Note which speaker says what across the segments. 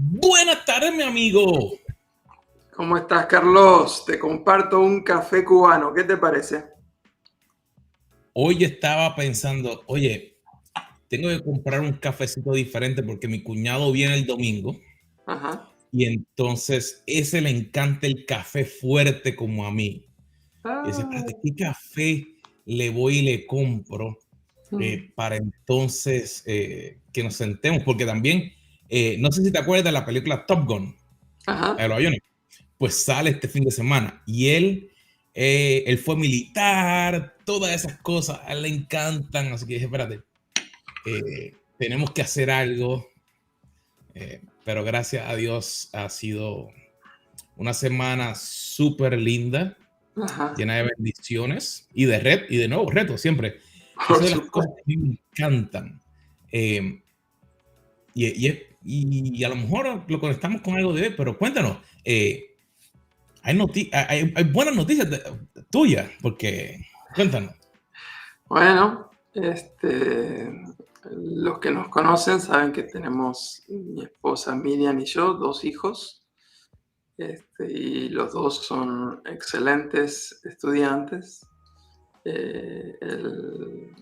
Speaker 1: Buenas tardes, mi amigo.
Speaker 2: ¿Cómo estás, Carlos? Te comparto un café cubano. ¿Qué te parece?
Speaker 1: Hoy estaba pensando, oye, tengo que comprar un cafecito diferente porque mi cuñado viene el domingo
Speaker 2: Ajá.
Speaker 1: y entonces ese le encanta el café fuerte como a mí. Y dice,
Speaker 2: Ah,
Speaker 1: espérate, ¿qué café le voy y le compro para entonces que nos sentemos? Porque también, no sé si te acuerdas de la película Top Gun, la de
Speaker 2: ajá.
Speaker 1: los aviones. Pues sale este fin de semana y él fue militar, todas esas cosas, a él le encantan, así que dije, espérate, tenemos que hacer algo, pero gracias a Dios ha sido una semana súper linda,
Speaker 2: Ajá.
Speaker 1: llena de bendiciones y de nuevo retos siempre. Eso
Speaker 2: Por
Speaker 1: de las cosas
Speaker 2: supuesto.
Speaker 1: que a mí me encantan. Eh, y a lo mejor lo conectamos con algo de él, pero cuéntanos, hay buenas noticias tuyas, porque cuéntanos.
Speaker 2: Bueno, los que nos conocen saben que tenemos mi esposa Miriam y yo, dos hijos, y los dos son excelentes estudiantes. El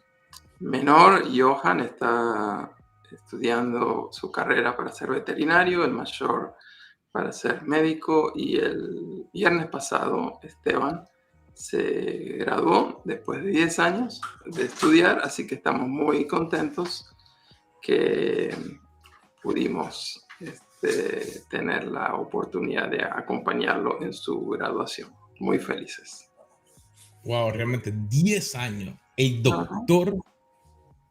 Speaker 2: menor, Johan, está estudiando su carrera para ser veterinario, el mayor para ser médico, y el viernes pasado Esteban se graduó después de 10 años de estudiar, así que estamos muy contentos que pudimos tener la oportunidad de acompañarlo en su graduación. Muy felices.
Speaker 1: Wow, realmente 10 años. El
Speaker 2: Ajá,
Speaker 1: doctor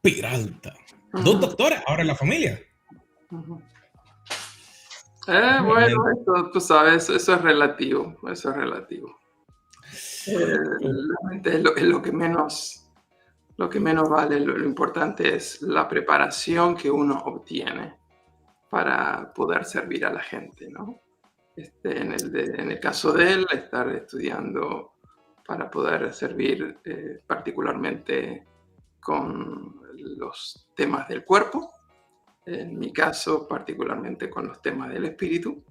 Speaker 1: Peralta. Dos
Speaker 2: ajá,
Speaker 1: doctores ahora en la familia.
Speaker 2: ajá. Bueno,
Speaker 1: Realmente.
Speaker 2: esto, tú sabes, eso es relativo, eso es relativo. La mente es lo que menos vale, lo importante es la preparación que uno obtiene para poder servir a la gente, ¿no? En el caso de él, estar estudiando para poder servir particularmente con los temas del cuerpo, en mi caso particularmente con los temas del espíritu.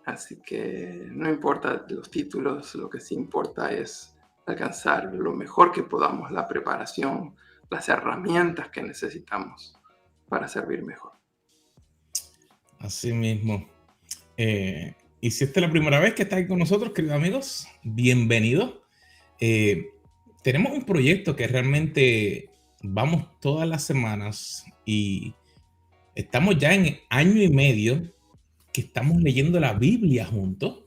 Speaker 2: Así que no importa los títulos, lo que sí importa es alcanzar lo mejor que podamos, la preparación, las herramientas que necesitamos para servir mejor.
Speaker 1: Así mismo. Y si esta es la primera vez que estás aquí con nosotros, queridos amigos, bienvenidos. Eh, Tenemos un proyecto que realmente vamos todas las semanas y estamos ya en año y medio que estamos leyendo la Biblia juntos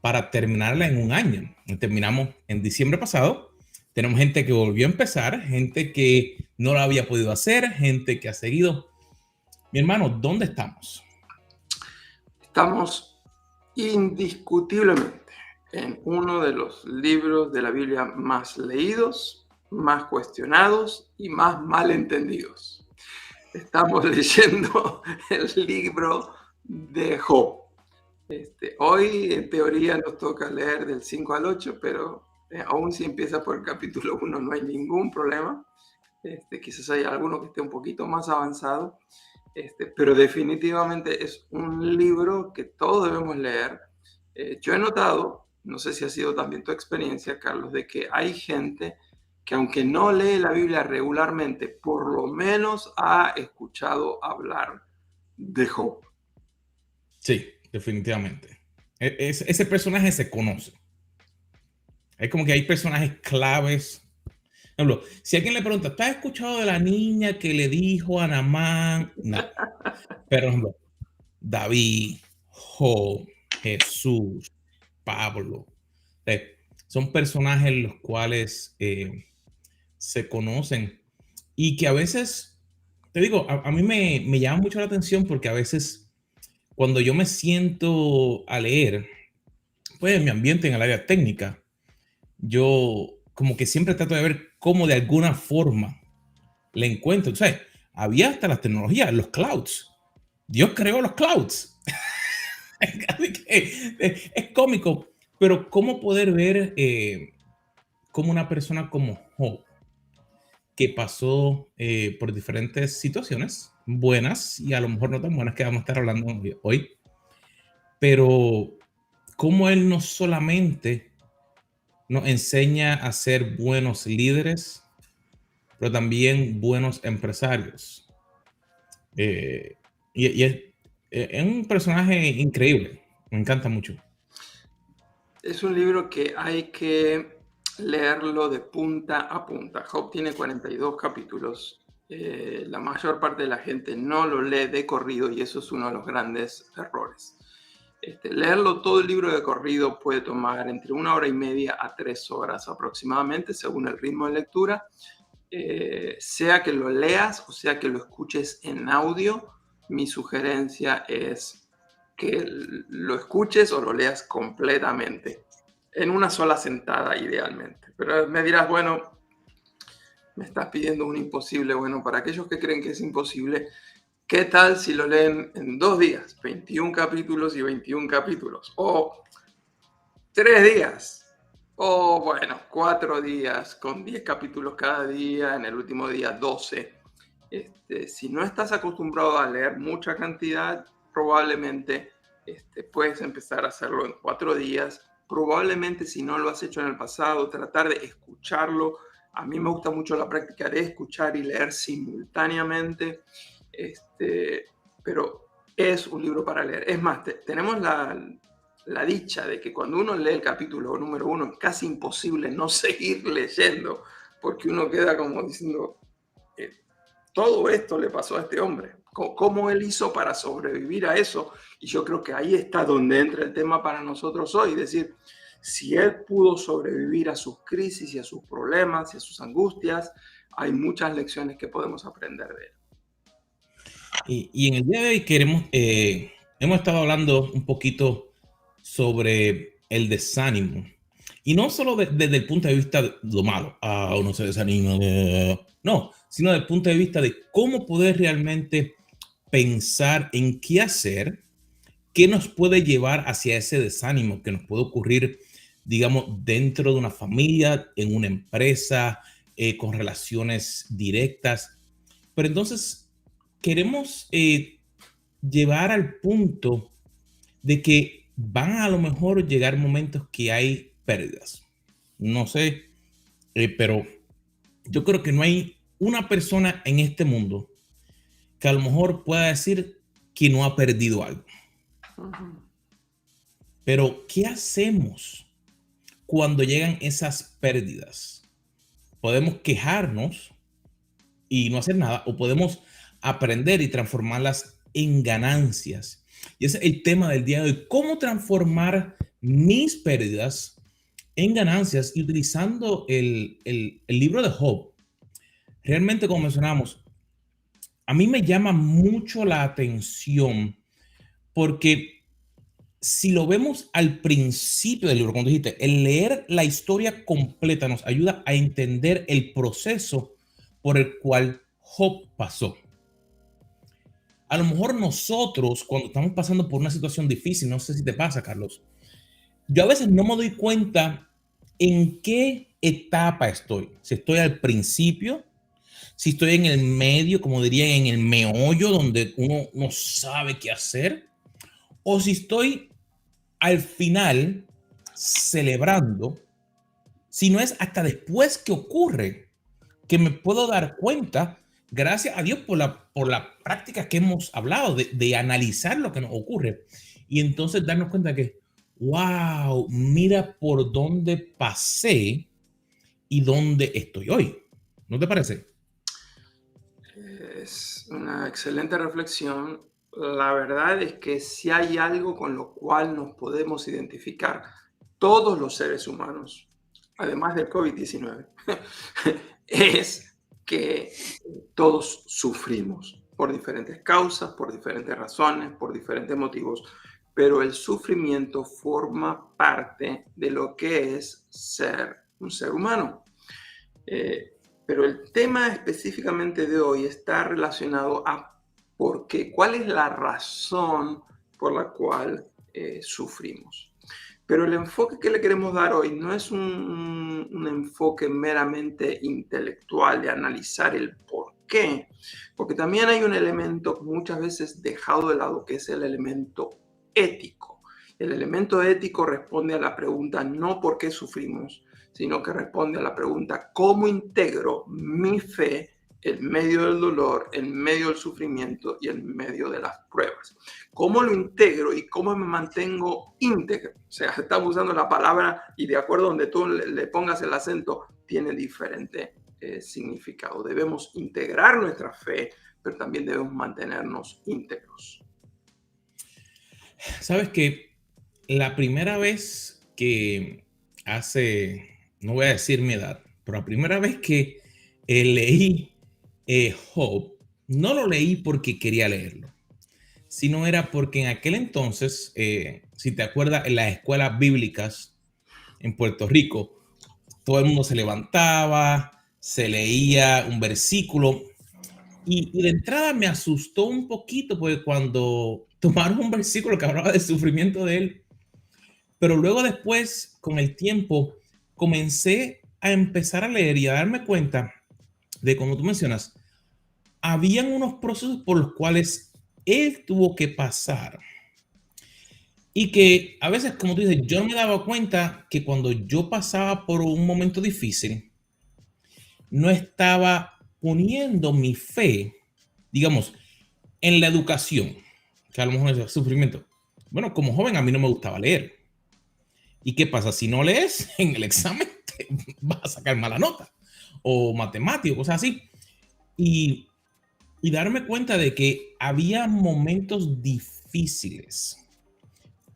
Speaker 1: para terminarla en un año. Terminamos en diciembre pasado. Tenemos gente que volvió a empezar, gente que no lo había podido hacer, gente que ha seguido. Mi hermano, ¿dónde estamos?
Speaker 2: Estamos indiscutiblemente en uno de los libros de la Biblia más leídos, más cuestionados y más malentendidos. Estamos leyendo el libro de Job. Hoy, en teoría, nos toca leer del 5 al 8, pero aún si empieza por el capítulo 1 no hay ningún problema. Quizás hay alguno que esté un poquito más avanzado, pero definitivamente es un libro que todos debemos leer. Yo he notado, no sé si ha sido también tu experiencia, Carlos, de que hay gente que aunque no lee la Biblia regularmente, por lo menos ha escuchado hablar de Job.
Speaker 1: Sí, definitivamente. Ese personaje se conoce. Es como que hay personajes claves. Por ejemplo, si alguien le pregunta, ¿te has escuchado de la niña que le dijo a Namán? No. Pero, por ejemplo, David, Job, Jesús, Pablo. Son personajes los cuales se conocen y que a veces, te digo, a mí me llama mucho la atención porque a veces cuando yo me siento a leer, pues en mi ambiente, en el área técnica, yo como que siempre trato de ver cómo de alguna forma le encuentro. O sea, había hasta las tecnologías, los clouds. Dios creó los clouds. Así que es cómico, pero cómo poder ver cómo una persona como Job, que pasó por diferentes situaciones, buenas y a lo mejor no tan buenas que vamos a estar hablando hoy, pero cómo él no solamente nos enseña a ser buenos líderes, pero también buenos empresarios. Eh, y es un personaje increíble, me encanta mucho.
Speaker 2: Es un libro que hay que leerlo de punta a punta. Job tiene 42 capítulos. La mayor parte de la gente no lo lee de corrido y eso es uno de los grandes errores. Leerlo todo el libro de corrido puede tomar entre 1 hora y media a 3 horas aproximadamente, según el ritmo de lectura. Sea que lo leas o sea que lo escuches en audio, mi sugerencia es que lo escuches o lo leas completamente, en una sola sentada idealmente. Pero me dirás, bueno, me estás pidiendo un imposible. Bueno, para aquellos que creen que es imposible, ¿qué tal si lo leen en 2 días? 21 capítulos y 21 capítulos. O 3 días. O bueno, 4 días con 10 capítulos cada día, en el último día 12. Si no estás acostumbrado a leer mucha cantidad, probablemente puedes empezar a hacerlo en 4 días. Probablemente si no lo has hecho en el pasado, tratar de escucharlo. A mí me gusta mucho la práctica de escuchar y leer simultáneamente. Pero es un libro para leer. Es más, tenemos la dicha de que cuando uno lee el capítulo número 1 es casi imposible no seguir leyendo, porque uno queda como diciendo, todo esto le pasó a este hombre. ¿Cómo él hizo para sobrevivir a eso? Y yo creo que ahí está donde entra el tema para nosotros hoy. Es decir, si él pudo sobrevivir a sus crisis y a sus problemas y a sus angustias, hay muchas lecciones que podemos aprender de él.
Speaker 1: Y en el día de hoy hemos estado hablando un poquito sobre el desánimo. Y no solo desde el punto de vista de lo malo, uno se desanima, no, sino desde el punto de vista de cómo poder realmente pensar en qué hacer, qué nos puede llevar hacia ese desánimo que nos puede ocurrir, digamos, dentro de una familia, en una empresa, con relaciones directas. Pero entonces queremos llevar al punto de que van a lo mejor llegar momentos que hay pérdidas. No sé, pero yo creo que no hay una persona en este mundo que a lo mejor pueda decir que no ha perdido algo. Pero, ¿qué hacemos cuando llegan esas pérdidas? Podemos quejarnos y no hacer nada, o podemos aprender y transformarlas en ganancias. Y ese es el tema del día de hoy, cómo transformar mis pérdidas en ganancias y utilizando el libro de Job. Realmente, como mencionamos, a mí me llama mucho la atención porque si lo vemos al principio del libro, cuando dijiste, el leer la historia completa nos ayuda a entender el proceso por el cual Job pasó. A lo mejor nosotros, cuando estamos pasando por una situación difícil, no sé si te pasa, Carlos, yo a veces no me doy cuenta en qué etapa estoy. Si estoy al principio, si estoy en el medio, como dirían, en el meollo, donde uno no sabe qué hacer, o si estoy al final celebrando, si no es hasta después que ocurre, que me puedo dar cuenta, gracias a Dios por la práctica que hemos hablado, de analizar lo que nos ocurre y entonces darnos cuenta que, wow, mira por dónde pasé y dónde estoy hoy. ¿No te parece?
Speaker 2: Es una excelente reflexión. La verdad es que si hay algo con lo cual nos podemos identificar todos los seres humanos, además del COVID-19, es que todos sufrimos por diferentes causas, por diferentes razones, por diferentes motivos, pero el sufrimiento forma parte de lo que es ser un ser humano. Pero el tema específicamente de hoy está relacionado a cuál es la razón por la cual sufrimos. Pero el enfoque que le queremos dar hoy no es un enfoque meramente intelectual de analizar el por qué? Porque también hay un elemento muchas veces dejado de lado, que es el elemento ético. El elemento ético responde a la pregunta no por qué sufrimos, sino que responde a la pregunta cómo integro mi fe en medio del dolor, en medio del sufrimiento y en medio de las pruebas. ¿Cómo lo integro y cómo me mantengo íntegro? O sea, estamos usando la palabra y de acuerdo a donde tú le pongas el acento, tiene diferente significado. Debemos integrar nuestra fe, pero también debemos mantenernos íntegros.
Speaker 1: Sabes que la primera vez que no voy a decir mi edad, pero la primera vez que leí Job, no lo leí porque quería leerlo, sino era porque en aquel entonces, si te acuerdas, en las escuelas bíblicas en Puerto Rico, todo el mundo se levantaba, se leía un versículo y de entrada me asustó un poquito porque cuando tomaron un versículo que hablaba del sufrimiento de él, pero luego después, con el tiempo, comencé a empezar a leer y a darme cuenta de, como tú mencionas, habían unos procesos por los cuales él tuvo que pasar. Y que a veces, como tú dices, yo no me daba cuenta que cuando yo pasaba por un momento difícil, no estaba poniendo mi fe, digamos, en la educación, que a lo mejor es sufrimiento. Bueno, como joven a mí no me gustaba leer. ¿Y qué pasa? Si no lees en el examen, te vas a sacar mala nota. O matemático, cosas así. Y, y darme cuenta de que había momentos difíciles,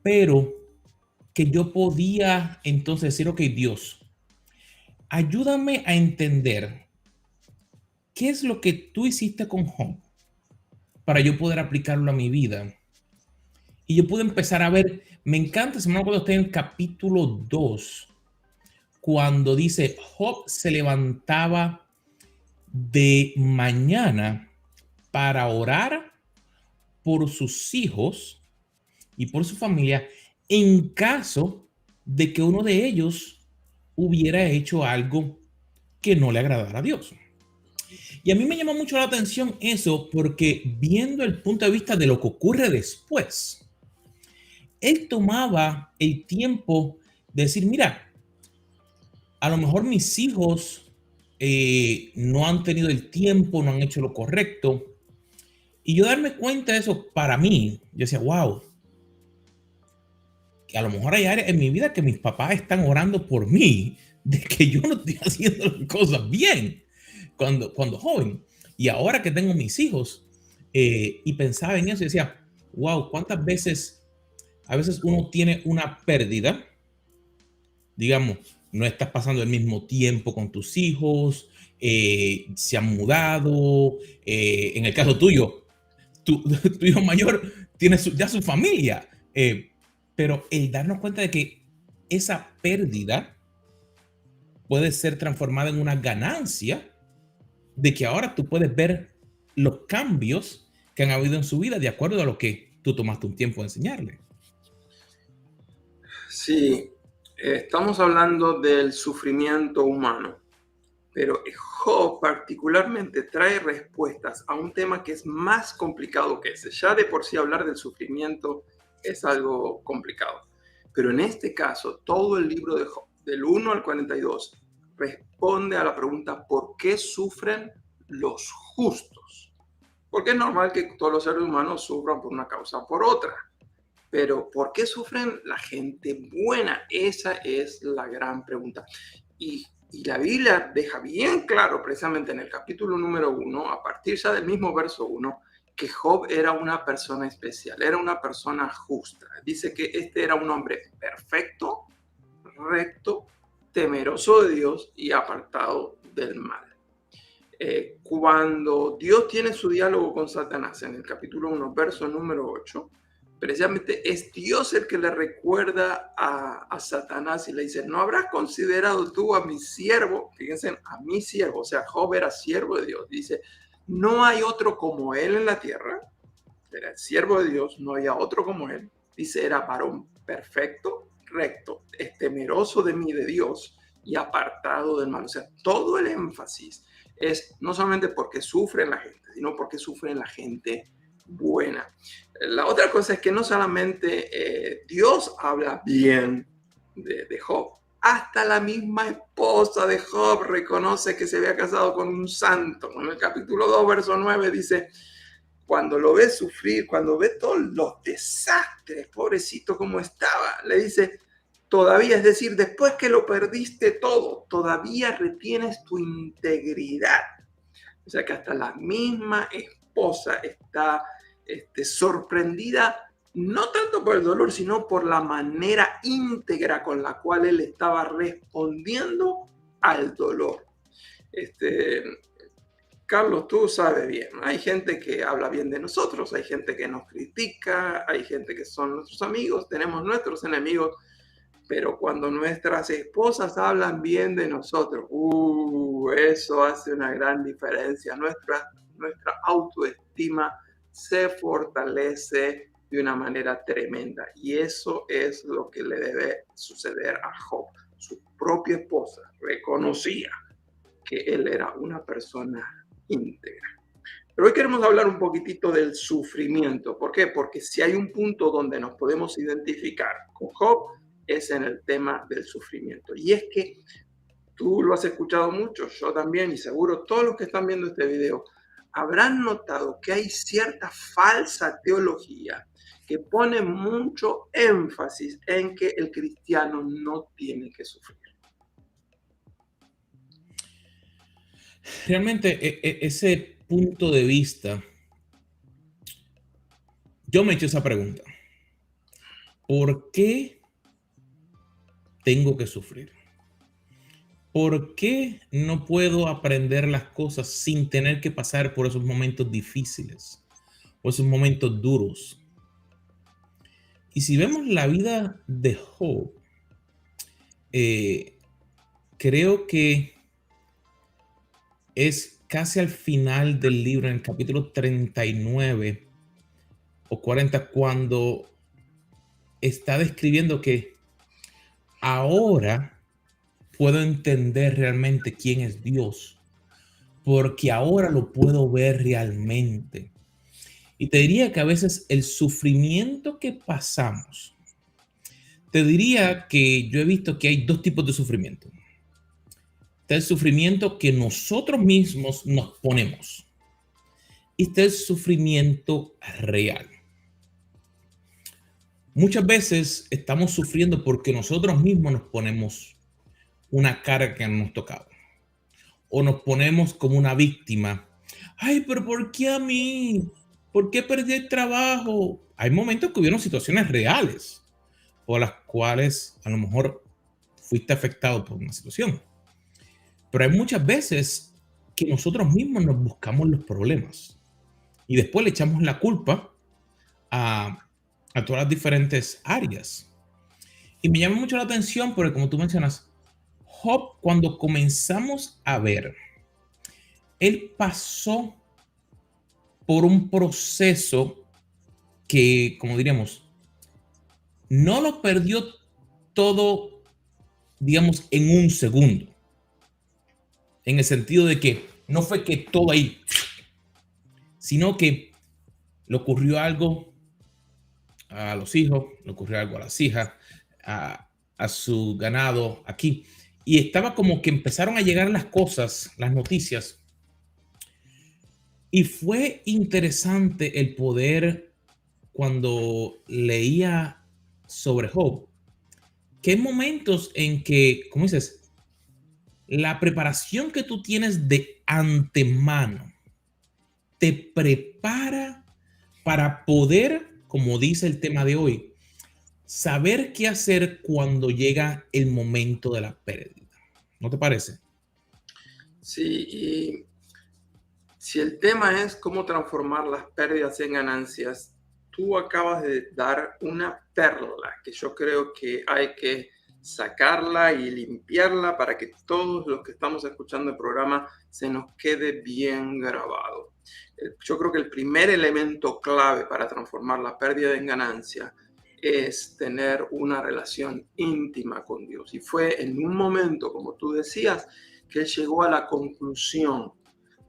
Speaker 1: pero que yo podía entonces decir, ok, Dios, ayúdame a entender qué es lo que tú hiciste con Job para yo poder aplicarlo a mi vida. Y yo pude empezar a ver, me encanta, se me acuerdo usted en el capítulo 2, cuando dice, Job se levantaba de mañana para orar por sus hijos y por su familia en caso de que uno de ellos hubiera hecho algo que no le agradara a Dios. Y a mí me llama mucho la atención eso porque viendo el punto de vista de lo que ocurre después, él tomaba el tiempo de decir, mira, a lo mejor mis hijos no han tenido el tiempo, no han hecho lo correcto. Y yo darme cuenta de eso para mí, yo decía, wow, que a lo mejor hay áreas en mi vida que mis papás están orando por mí, de que yo no estoy haciendo las cosas bien cuando joven. Y ahora que tengo mis hijos, y pensaba en eso y decía, wow, cuántas veces, a veces uno tiene una pérdida, digamos, no estás pasando el mismo tiempo con tus hijos, se han mudado, en el caso tuyo, tu hijo mayor tiene ya su familia, pero el darnos cuenta de que esa pérdida puede ser transformada en una ganancia, de que ahora tú puedes ver los cambios que han habido en su vida de acuerdo a lo que tú tomaste un tiempo de enseñarle.
Speaker 2: Sí, estamos hablando del sufrimiento humano, pero Job particularmente trae respuestas a un tema que es más complicado que ese. Ya de por sí hablar del sufrimiento es algo complicado, pero en este caso todo el libro de Job, del 1 al 42, responde a la pregunta ¿por qué sufren los justos? Porque es normal que todos los seres humanos sufran por una causa o por otra. Pero ¿por qué sufren la gente buena? Esa es la gran pregunta. Y la Biblia deja bien claro, precisamente en el capítulo número 1, a partir ya del mismo verso 1, que Job era una persona especial, era una persona justa. Dice que este era un hombre perfecto, recto, temeroso de Dios y apartado del mal. Cuando Dios tiene su diálogo con Satanás en el capítulo 1, verso número 8, precisamente es Dios el que le recuerda a Satanás y le dice, ¿no habrás considerado tú a mi siervo? Fíjense, a mi siervo, o sea, Job era siervo de Dios. Dice, no hay otro como él en la tierra, era el siervo de Dios, no había otro como él. Dice, era varón perfecto, recto, es temeroso de mí, de Dios, y apartado del mal. O sea, todo el énfasis es no solamente porque sufre la gente, sino porque sufre la gente buena. La otra cosa es que no solamente Dios habla bien de Job, hasta la misma esposa de Job reconoce que se había casado con un santo. En el capítulo 2, verso 9 dice, cuando lo ve sufrir, cuando ve todos los desastres, pobrecito como estaba, le dice, todavía, es decir, después que lo perdiste todo, todavía retienes tu integridad. O sea que hasta la misma esposa está sorprendida, no tanto por el dolor, sino por la manera íntegra con la cual él estaba respondiendo al dolor. Carlos, tú sabes bien, hay gente que habla bien de nosotros, hay gente que nos critica, hay gente que son nuestros amigos, tenemos nuestros enemigos, pero cuando nuestras esposas hablan bien de nosotros, eso hace una gran diferencia. Nuestra autoestima se fortalece de una manera tremenda. Y eso es lo que le debe suceder a Job. Su propia esposa reconocía que él era una persona íntegra. Pero hoy queremos hablar un poquitito del sufrimiento. ¿Por qué? Porque si hay un punto donde nos podemos identificar con Job, es en el tema del sufrimiento. Y es que tú lo has escuchado mucho, yo también, y seguro todos los que están viendo este video habrán notado que hay cierta falsa teología que pone mucho énfasis en que el cristiano no tiene que sufrir.
Speaker 1: Realmente ese punto de vista, yo me he hecho esa pregunta. ¿Por qué tengo que sufrir? ¿Por qué no puedo aprender las cosas sin tener que pasar por esos momentos difíciles o esos momentos duros? Y si vemos la vida de Job, creo que es casi al final del libro, en el capítulo 39 o 40, cuando está describiendo que ahora puedo entender realmente quién es Dios, porque ahora lo puedo ver realmente. Y te diría que a veces el sufrimiento que pasamos, te diría que yo he visto que hay dos tipos de sufrimiento. Está el sufrimiento que nosotros mismos nos ponemos y está el sufrimiento real. Muchas veces estamos sufriendo porque nosotros mismos nos ponemos una carga que no nos tocaba o nos ponemos como una víctima. Ay, pero ¿por qué a mí? ¿Por qué perdí el trabajo? Hay momentos que hubieron situaciones reales por las cuales a lo mejor fuiste afectado por una situación. Pero hay muchas veces que nosotros mismos nos buscamos los problemas y después le echamos la culpa a todas las diferentes áreas. Y me llama mucho la atención porque, como tú mencionas, Job, cuando comenzamos a ver, él pasó por un proceso que, como diríamos, no lo perdió todo, digamos, en un segundo. En el sentido de que no fue que todo ahí, sino que le ocurrió algo a los hijos, le ocurrió algo a las hijas, a su ganado aquí. Y estaba como que empezaron a llegar las cosas, las noticias. Y fue interesante el poder, cuando leía sobre Job, que hay momentos en que, como dices, la preparación que tú tienes de antemano te prepara para poder, como dice el tema de hoy, saber qué hacer cuando llega el momento de la pérdida. ¿No te parece?
Speaker 2: Sí, y si el tema es cómo transformar las pérdidas en ganancias, tú acabas de dar una perla que yo creo que hay que sacarla y limpiarla para que todos los que estamos escuchando el programa se nos quede bien grabado. Yo creo que el primer elemento clave para transformar la pérdida en ganancia es tener una relación íntima con Dios. Y fue en un momento, como tú decías, que él llegó a la conclusión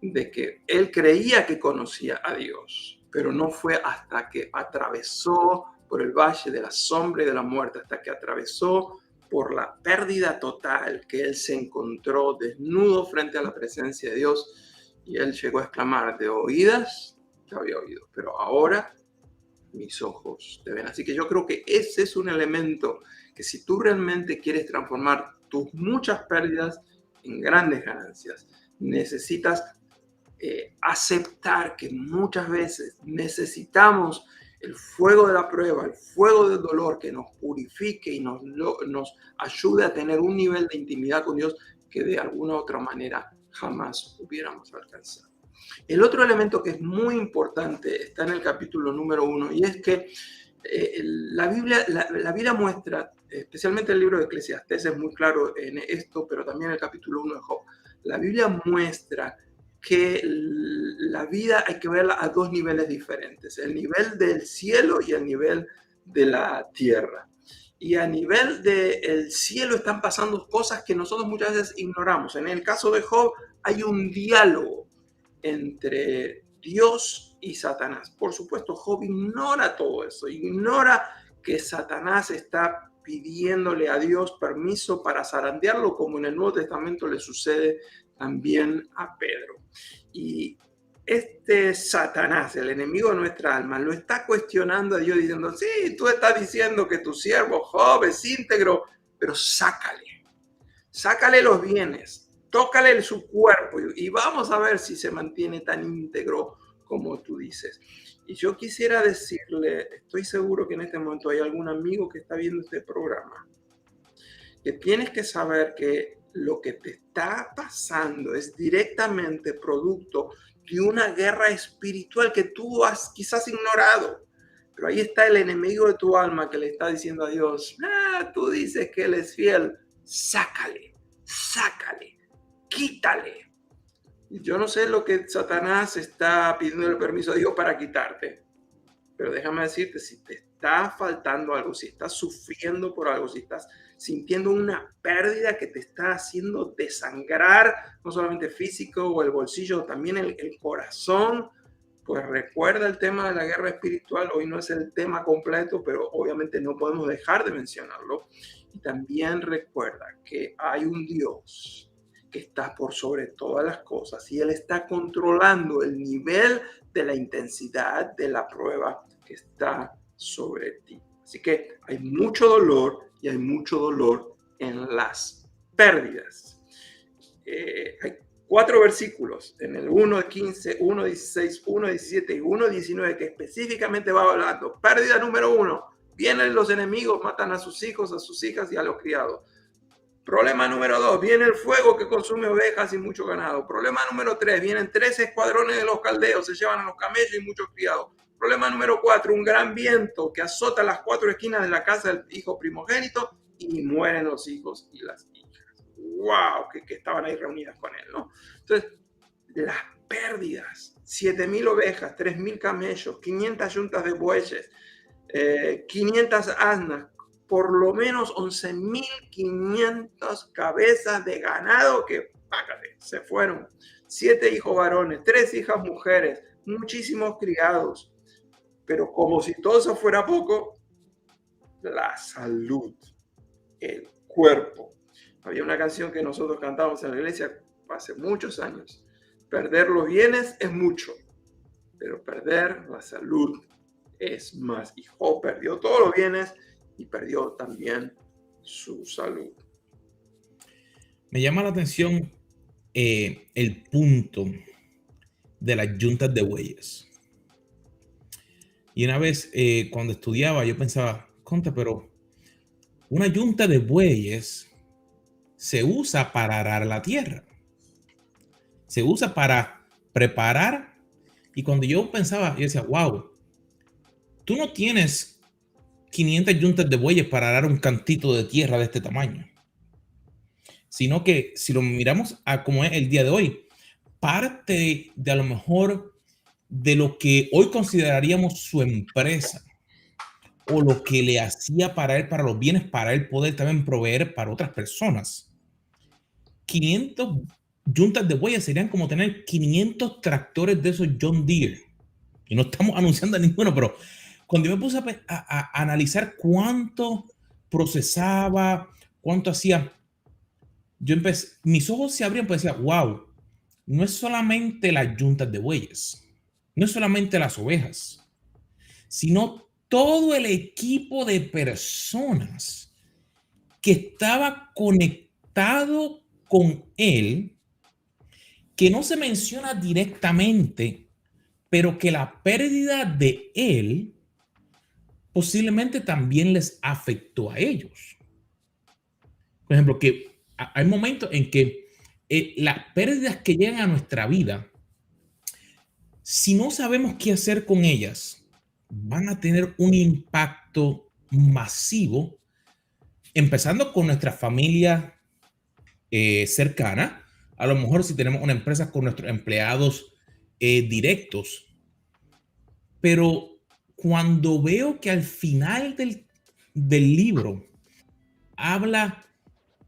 Speaker 2: de que él creía que conocía a Dios, pero no fue hasta que atravesó por el valle de la sombra y de la muerte, hasta que atravesó por la pérdida total, que él se encontró desnudo frente a la presencia de Dios, y él llegó a exclamar: de oídas te había oído, pero ahora mis ojos te ven. Así que yo creo que ese es un elemento que, si tú realmente quieres transformar tus muchas pérdidas en grandes ganancias, necesitas aceptar que muchas veces necesitamos el fuego de la prueba, el fuego del dolor, que nos purifique y nos ayude a tener un nivel de intimidad con Dios que de alguna otra manera jamás hubiéramos alcanzado. El otro elemento que es muy importante está en el capítulo número 1, y es que la Biblia muestra, especialmente el libro de Eclesiastés es muy claro en esto, pero también el capítulo 1 de Job. La Biblia muestra que la vida hay que verla a dos niveles diferentes: el nivel del cielo y el nivel de la tierra. Y a nivel del cielo están pasando cosas que nosotros muchas veces ignoramos. En el caso de Job hay un diálogo entre Dios y Satanás. Por supuesto, Job ignora todo eso, ignora que Satanás está pidiéndole a Dios permiso para zarandearlo, como en el Nuevo Testamento le sucede también a Pedro. Y este Satanás, el enemigo de nuestra alma, lo está cuestionando a Dios, diciendo: sí, tú estás diciendo que tu siervo Job es íntegro, pero sácale los bienes, tócale su cuerpo y vamos a ver si se mantiene tan íntegro como tú dices. Y yo quisiera decirle, estoy seguro que en este momento hay algún amigo que está viendo este programa, que tienes que saber que lo que te está pasando es directamente producto de una guerra espiritual que tú has quizás ignorado. Pero ahí está el enemigo de tu alma que le está diciendo a Dios: tú dices que Él es fiel, sácale, quítale. Yo no sé lo que Satanás está pidiendo el permiso a Dios para quitarte, pero déjame decirte, si te está faltando algo, si estás sufriendo por algo, si estás sintiendo una pérdida que te está haciendo desangrar, no solamente físico o el bolsillo, también el corazón, pues recuerda el tema de la guerra espiritual. Hoy no es el tema completo, pero obviamente no podemos dejar de mencionarlo. Y también recuerda que hay un Dios que está por sobre todas las cosas, y Él está controlando el nivel de la intensidad de la prueba que está sobre ti. Así que hay mucho dolor, y hay mucho dolor en las pérdidas. Hay 4 versículos en el 1:15, 1:16, 1:17 y 1:19 que específicamente va hablando. Pérdida número 1: vienen los enemigos, matan a sus hijos, a sus hijas y a los criados. Problema número 2: viene el fuego que consume ovejas y mucho ganado. Problema número 3: vienen 3 escuadrones de los caldeos, se llevan a los camellos y muchos criados. Problema número 4: un gran viento que azota las 4 esquinas de la casa del hijo primogénito, y mueren los hijos y las hijas. ¡Wow! Que estaban ahí reunidas con él, ¿no? Entonces, las pérdidas: 7,000 ovejas, 3,000 camellos, 500 yuntas de bueyes, 500 asnas, por lo menos 11,500 cabezas de ganado que, págate, se fueron. 7 hijos varones, 3 hijas mujeres, muchísimos criados. Pero como si todo eso fuera poco, la salud, el cuerpo. Había una canción que nosotros cantábamos en la iglesia hace muchos años: perder los bienes es mucho, pero perder la salud es más. Y Job perdió todos los bienes y perdió también su salud.
Speaker 1: Me llama la atención el punto de las yuntas de bueyes. Y una vez cuando estudiaba yo pensaba: conta, pero una yunta de bueyes se usa para arar la tierra. Se usa para preparar. Y cuando yo pensaba, yo decía: wow, tú no tienes 500 yuntas de bueyes para arar un cantito de tierra de este tamaño. Sino que si lo miramos a como es el día de hoy, parte de a lo mejor de lo que hoy consideraríamos su empresa, o lo que le hacía para él, para los bienes, para él poder también proveer para otras personas. 500 yuntas de bueyes serían como tener 500 tractores de esos John Deere. Y no estamos anunciando ninguno, pero cuando yo me puse a analizar cuánto procesaba, cuánto hacía, yo empecé, mis ojos se abrían, pues decía, wow, no es solamente las yuntas de bueyes, no es solamente las ovejas, sino todo el equipo de personas que estaba conectado con él, que no se menciona directamente, pero que la pérdida de él posiblemente también les afectó a ellos. Por ejemplo, que hay momentos en que las pérdidas que llegan a nuestra vida, si no sabemos qué hacer con ellas, van a tener un impacto masivo, empezando con nuestra familia cercana. A lo mejor si tenemos una empresa con nuestros empleados directos. Pero cuando veo que al final del libro habla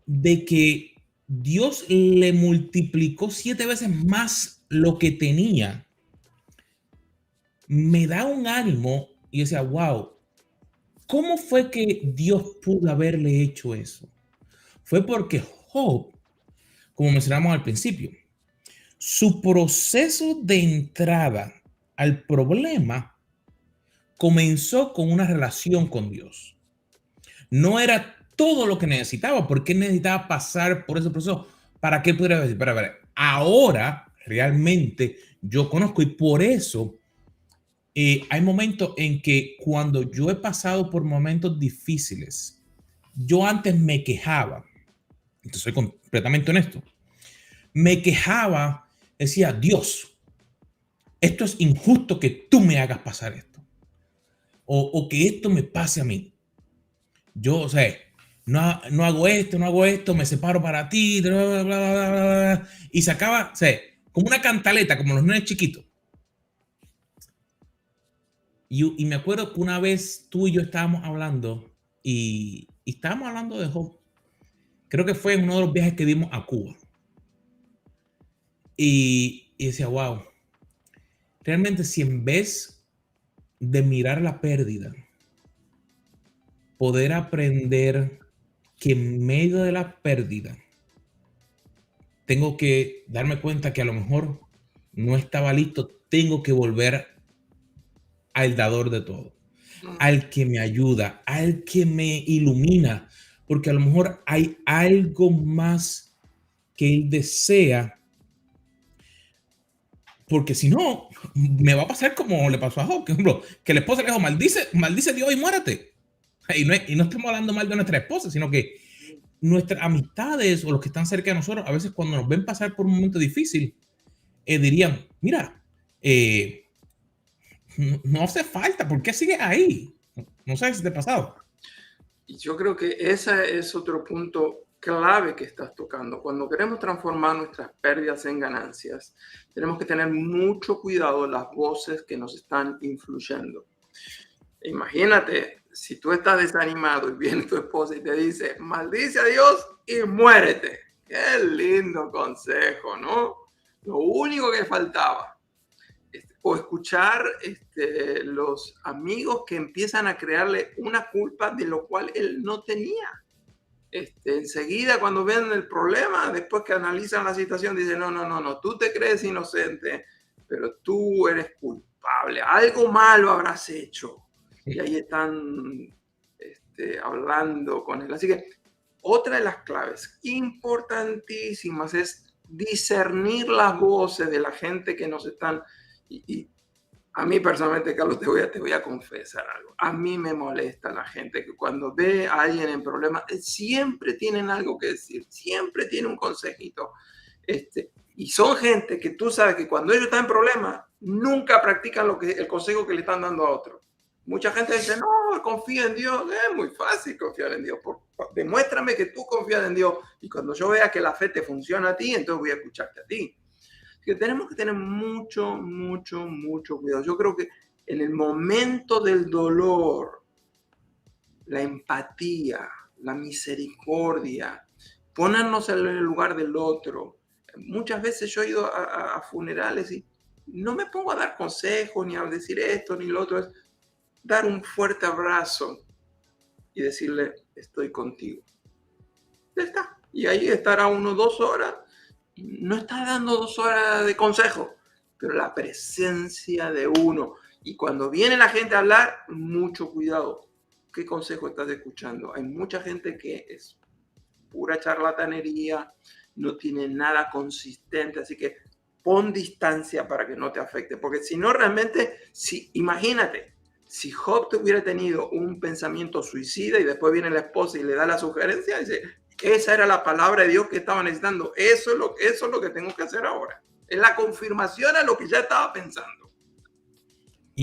Speaker 1: de que Dios le multiplicó 7 veces más lo que tenía, me da un ánimo y decía, wow, ¿cómo fue que Dios pudo haberle hecho eso? Fue porque Job, como mencionamos al principio, su proceso de entrada al problema comenzó con una relación con Dios. No era todo lo que necesitaba, porque necesitaba pasar por ese proceso para que pudiera decir, pero, ahora realmente yo conozco y por eso hay momentos en que cuando yo he pasado por momentos difíciles, yo antes me quejaba, entonces soy completamente honesto, me quejaba, decía, Dios, esto es injusto que tú me hagas pasar esto, o que esto me pase a mí. Yo, o sea, no hago esto, me separo para ti, bla, bla, bla, bla, bla, y se acaba, o sea, como una cantaleta, como los nenes chiquitos. Y me acuerdo que una vez tú y yo estábamos hablando y estábamos hablando de Job. Creo que fue en uno de los viajes que dimos a Cuba. Y decía, wow, realmente si en vez de mirar la pérdida, poder aprender que en medio de la pérdida tengo que darme cuenta que a lo mejor no estaba listo, tengo que volver al dador de todo, al que me ayuda, al que me ilumina, porque a lo mejor hay algo más que él desea, porque si no, me va a pasar como le pasó a Job, por ejemplo, que la esposa le dijo, maldice Dios y muérete. Y no estamos hablando mal de nuestra esposa, sino que nuestras amistades o los que están cerca de nosotros, a veces cuando nos ven pasar por un momento difícil, dirían, mira, no hace falta, ¿por qué sigues ahí? No sé si te ha pasado.
Speaker 2: Y yo creo que ese es otro punto clave que estás tocando. Cuando queremos transformar nuestras pérdidas en ganancias, tenemos que tener mucho cuidado de las voces que nos están influyendo. Imagínate, si tú estás desanimado y viene tu esposa y te dice, maldice a Dios y muérete. Qué lindo consejo, ¿no? Lo único que faltaba. O escuchar los amigos que empiezan a crearle una culpa de lo cual él no tenía. Enseguida cuando ven el problema, después que analizan la situación, dicen, no, tú te crees inocente, pero tú eres culpable, algo malo habrás hecho. Y ahí están hablando con él. Así que otra de las claves importantísimas es discernir las voces de la gente que nos están... Y a mí personalmente, Carlos, te voy a confesar algo. A mí me molesta la gente que cuando ve a alguien en problemas, siempre tienen algo que decir, siempre tienen un consejito. Y son gente que tú sabes que cuando ellos están en problemas, nunca practican el consejo que le están dando a otro. Mucha gente dice, no, confía en Dios. Es muy fácil confiar en Dios. Demuéstrame que tú confías en Dios. Y cuando yo vea que la fe te funciona a ti, entonces voy a escucharte a ti. Que tenemos que tener mucho cuidado. Yo creo que en el momento del dolor, la empatía, la misericordia, ponernos en el lugar del otro, Muchas veces yo he ido a funerales y no me pongo a dar consejos, ni a decir esto, ni lo otro. Es dar un fuerte abrazo y decirle, estoy contigo. Ya está. Y ahí estará uno 2 horas. No está dando 2 horas de consejo, pero la presencia de uno. Y cuando viene la gente a hablar, mucho cuidado. ¿Qué consejo estás escuchando? Hay mucha gente que es pura charlatanería, no tiene nada consistente, así que pon distancia para que no te afecte, porque si no realmente, imagínate, si Job hubiera tenido un pensamiento suicida y después viene la esposa y le da la sugerencia, dice, esa era la palabra de Dios que estaba necesitando, eso es lo que tengo que hacer ahora, es la confirmación a lo que ya estaba pensando.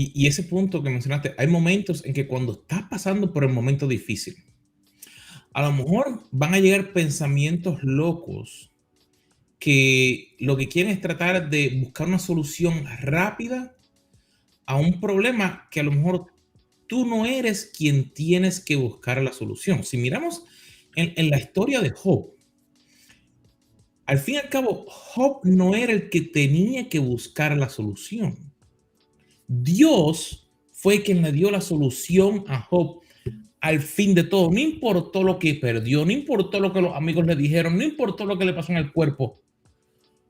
Speaker 1: Y ese punto que mencionaste, hay momentos en que cuando estás pasando por el momento difícil, a lo mejor van a llegar pensamientos locos que lo que quieren es tratar de buscar una solución rápida a un problema que a lo mejor tú no eres quien tienes que buscar la solución. Si miramos en la historia de Job, al fin y al cabo, Job no era el que tenía que buscar la solución. Dios fue quien le dio la solución a Job al fin de todo. No importó lo que perdió, no importó lo que los amigos le dijeron, no importó lo que le pasó en el cuerpo.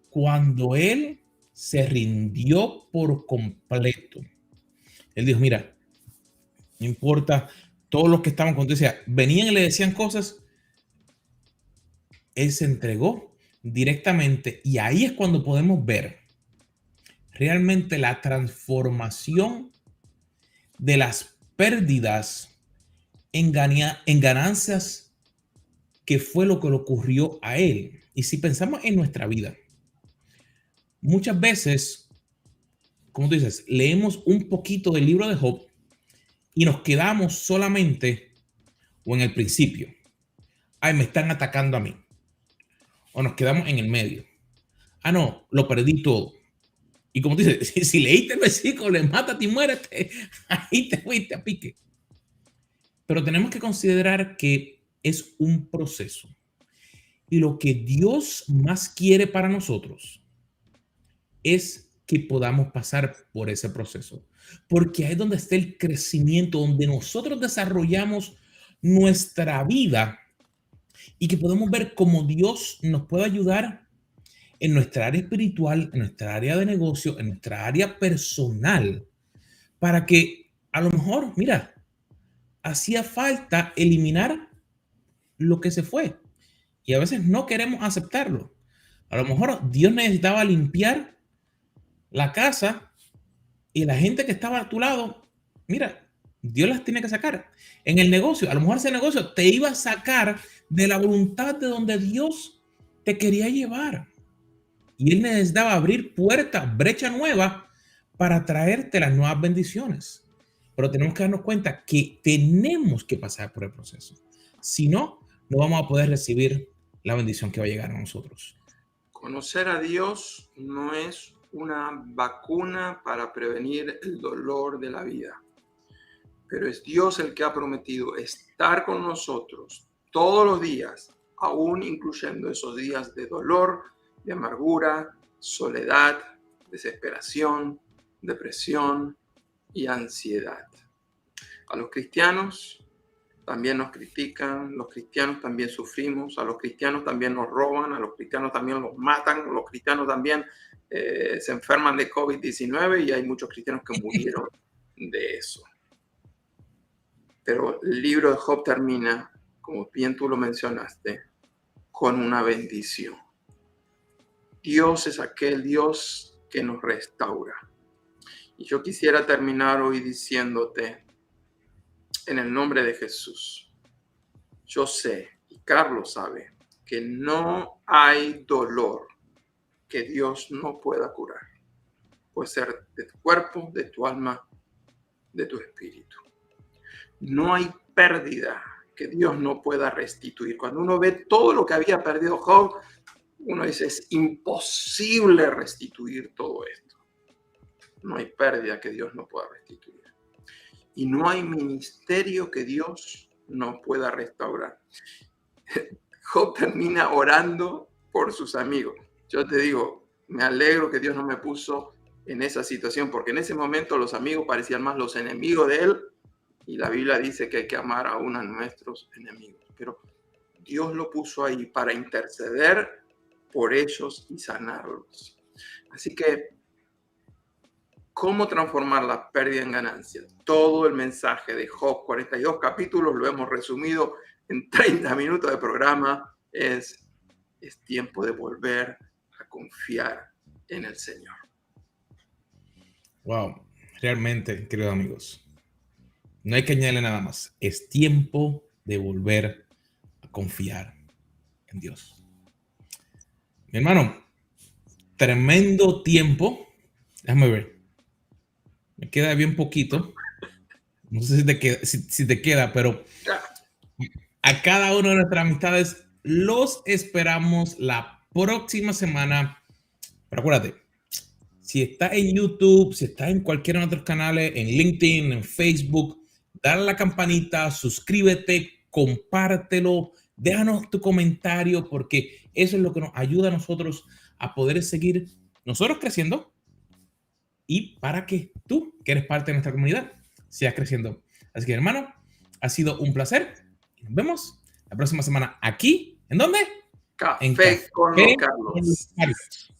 Speaker 1: Cuando él se rindió por completo, él dijo, mira, no importa, todos los que estaban contigo, decía, venían y le decían cosas, él se entregó directamente y ahí es cuando podemos ver realmente la transformación de las pérdidas en ganancias, que fue lo que le ocurrió a él. Y si pensamos en nuestra vida, muchas veces, como tú dices, leemos un poquito del libro de Job y nos quedamos solamente o en el principio. Ay, me están atacando a mí. O nos quedamos en el medio. Ah, no, lo perdí todo. Y como tú dices, si leíste el versículo, le mátate y muérete, ahí te fuiste a pique. Pero tenemos que considerar que es un proceso. Y lo que Dios más quiere para nosotros es que podamos pasar por ese proceso. Porque ahí es donde está el crecimiento, donde nosotros desarrollamos nuestra vida y que podemos ver cómo Dios nos puede ayudar en nuestra área espiritual, en nuestra área de negocio, en nuestra área personal, para que a lo mejor, mira, hacía falta eliminar lo que se fue y a veces no queremos aceptarlo. A lo mejor Dios necesitaba limpiar la casa y la gente que estaba a tu lado, mira, Dios las tiene que sacar. En el negocio, a lo mejor ese negocio te iba a sacar de la voluntad de donde Dios te quería llevar. Y Él necesitaba abrir puertas, brecha nueva para traerte las nuevas bendiciones. Pero tenemos que darnos cuenta que tenemos que pasar por el proceso. Si no, no vamos a poder recibir la bendición que va a llegar a nosotros.
Speaker 2: Conocer a Dios no es una vacuna para prevenir el dolor de la vida, pero es Dios el que ha prometido estar con nosotros todos los días, aún incluyendo esos días de dolor, de amargura, soledad, desesperación, depresión y ansiedad. A los cristianos también nos critican, los cristianos también sufrimos, a los cristianos también nos roban, a los cristianos también los matan, los cristianos también se enferman de COVID-19 y hay muchos cristianos que murieron de eso. Pero el libro de Job termina, como bien tú lo mencionaste, con una bendición. Dios es aquel Dios que nos restaura. Y yo quisiera terminar hoy diciéndote, en el nombre de Jesús, yo sé, y Carlos sabe, que no hay dolor que Dios no pueda curar. Puede ser de tu cuerpo, de tu alma, de tu espíritu. No hay pérdida que Dios no pueda restituir. Cuando uno ve todo lo que había perdido Job, uno dice, es imposible restituir todo esto. No hay pérdida que Dios no pueda restituir. Y no hay ministerio que Dios no pueda restaurar. Job termina orando por sus amigos. yo te digo, me alegro que Dios no me puso en esa situación, porque en ese momento los amigos parecían más los enemigos de él, y la Biblia dice que hay que amar aún a nuestros enemigos. Pero Dios lo puso ahí para interceder por ellos y sanarlos. Así que, ¿cómo transformar la pérdida en ganancia? Todo el mensaje de Job, 42 capítulos, lo hemos resumido en 30 minutos de programa. Es tiempo de volver a confiar en el Señor.
Speaker 1: Wow, realmente, queridos amigos, no hay que añadirle nada más. Es tiempo de volver a confiar en Dios. Mi hermano, tremendo tiempo. Déjame ver. Me queda bien poquito. No sé si te queda, pero a cada una de nuestras amistades los esperamos la próxima semana. Pero acuérdate, si está en YouTube, si está en cualquiera de nuestros canales, en LinkedIn, en Facebook, dale a la campanita, suscríbete, compártelo, déjanos tu comentario, porque eso es lo que nos ayuda a nosotros a poder seguir nosotros creciendo y para que tú, que eres parte de nuestra comunidad, sigas creciendo. Así que, hermano, ha sido un placer. Nos vemos la próxima semana aquí. ¿En dónde?
Speaker 2: Café con los Carlos.